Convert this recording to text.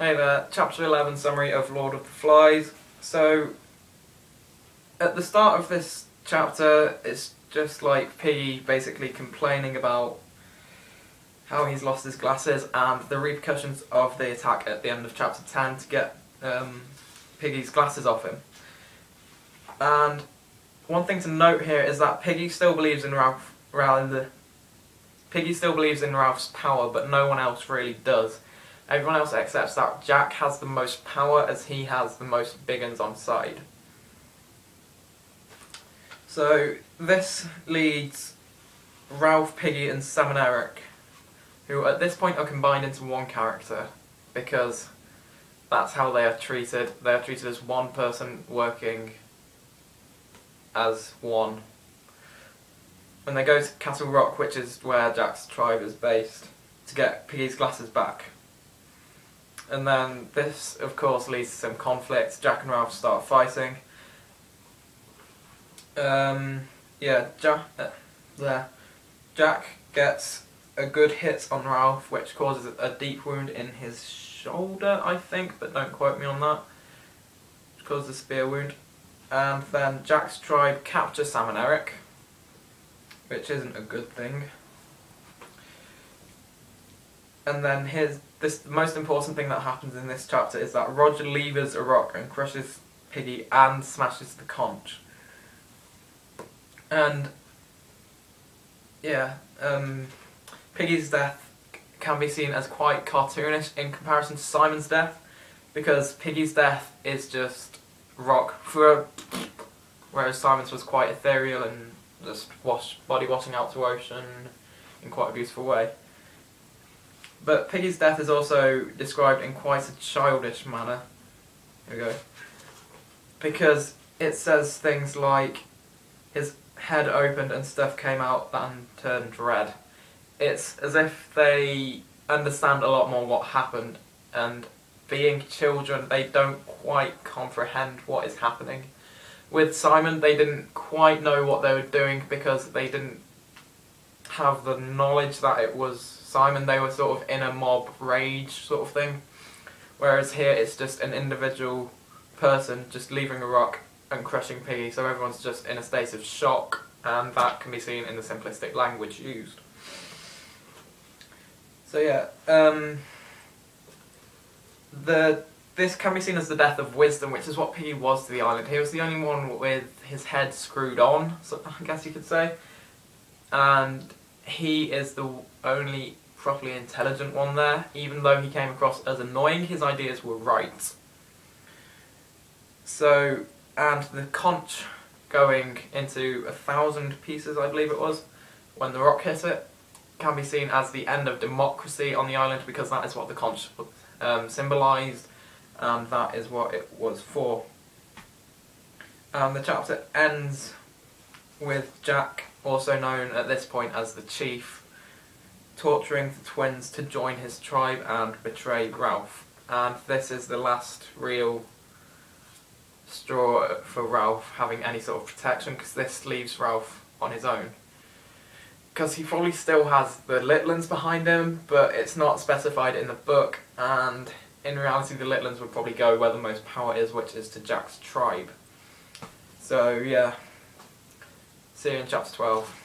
Hey there, Chapter 11 summary of Lord of the Flies. So, at the start of this chapter, it's just like Piggy basically complaining about how he's lost his glasses and the repercussions of the attack at the end of Chapter 10 to get Piggy's glasses off him. And one thing to note here is that Piggy still believes in Piggy still believes in Ralph's power, but no one else really does. Everyone else accepts that Jack has the most power as he has the most big uns on side. So this leads Ralph, Piggy and Sam and Eric, who at this point are combined into one character, because that's how they are treated. They are treated as one person working as one. When they go to Castle Rock, which is where Jack's tribe is based, to get Piggy's glasses back. And then this, of course, leads to some conflict. Jack and Ralph start fighting. Jack gets a good hit on Ralph, which causes a deep wound in his shoulder, I think, but don't quote me on that. Which causes a spear wound. And then Jack's tribe captures Sam and Eric, which isn't a good thing. And then the most important thing that happens in this chapter is that Roger levers a rock and crushes Piggy and smashes the conch. And yeah, Piggy's death can be seen as quite cartoonish in comparison to Simon's death, because Piggy's death is just rock, whereas Simon's was quite ethereal and just body washing out to ocean in quite a beautiful way. But Piggy's death is also described in quite a childish manner. Here we go. Because it says things like his head opened and stuff came out and turned red. It's as if they understand a lot more what happened, and being children, they don't quite comprehend what is happening. With Simon, they didn't quite know what they were doing because they didn't have the knowledge that it was Simon. They were sort of in a mob rage sort of thing. Whereas here it's just an individual person just leaving a rock and crushing Piggy, so everyone's just in a state of shock, and that can be seen in the simplistic language used. So yeah, this can be seen as the death of wisdom, which is what Piggy was to the island. He was the only one with his head screwed on, so I guess you could say. And he is the only properly intelligent one there. Even though he came across as annoying, his ideas were right. So, and the conch going into 1,000 pieces, I believe it was, when the rock hit it, can be seen as the end of democracy on the island, because that is what the conch symbolised, and that is what it was for. The chapter ends with Jack, also known at this point as the Chief, torturing the twins to join his tribe and betray Ralph. And this is the last real straw for Ralph having any sort of protection, because this leaves Ralph on his own. Because he probably still has the Litlins behind him, but it's not specified in the book, and in reality the Litlins would probably go where the most power is, which is to Jack's tribe. So yeah, see you in chapter 12.